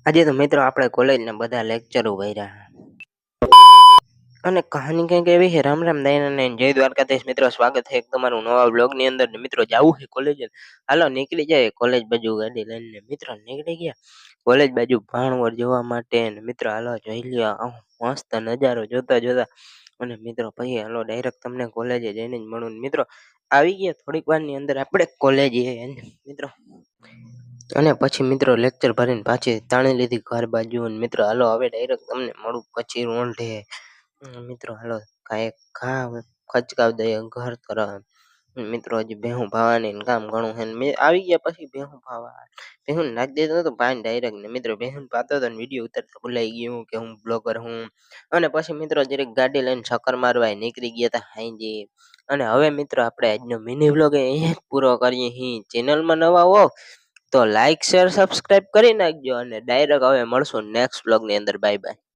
આજે તો મિત્રો આપણે કોલેજના બધા લેક્ચરો ભર્યા અને કહાની કંઈક એવી છે. રામ રામ દયાનંદ જય દ્વારકાધીશ. મિત્રો સ્વાગત છે તમારું નવા બ્લોગની અંદર. મિત્રો જવું છે કોલેજ, હાલો નીકળી જાય કોલેજ બાજુ ગાડી લઈને. મિત્રો નીકળી ગયા કોલેજ બાજુ ભાણવડ જોવા માટે. મિત્રો હાલો જોઈ લ્યો મસ્ત નજારો જોતા જોતા. અને મિત્રો પછી હાલો ડાયરેક્ટ તમને કોલેજે જઈને જ મળું. મિત્રો આવી ગયા થોડીક વારની અંદર આપણે કોલેજ મિત્રો. અને પછી મિત્રો લેક્ચર ભરીને પાછી તાણી લીધી ઘર બાજુ. મિત્રો હાલો હવે ડાયરેક્ટ તમને મળું પછી રોંઢે. મિત્રો હાલો કાંઈ ખચકાવ દઈએ ઘર તરફ. મિત્રો હજી ભેહું ભાવાની કામ ઘણું છે. મેં આવી ગયા પછી ભેહું ભાવા ભેહું નાખી દેતો હતો ભાઈ ડાયરેક્ટ. ને મિત્રો ભેહું પાતો હતો ને વિડીયો ઉતારતા ભૂલાઈ ગયું કે હું બ્લોગર હું. અને પછી મિત્રો જરીક ગાડી લઈને ચક્કર મારવા નીકળી ગયા હતા હાઈજી. અને હવે મિત્રો આપણે આજનો મિની વ્લોગ અહીંયા જ પૂરો કરીએ. ચેનલમાં નવા હો તો લાઈક શેર સબસ્ક્રાઇબ કરી નાખજો. અને ડાયરેક્ટ હવે મળશું નેક્સ્ટ વ્લોગની અંદર. Bye bye.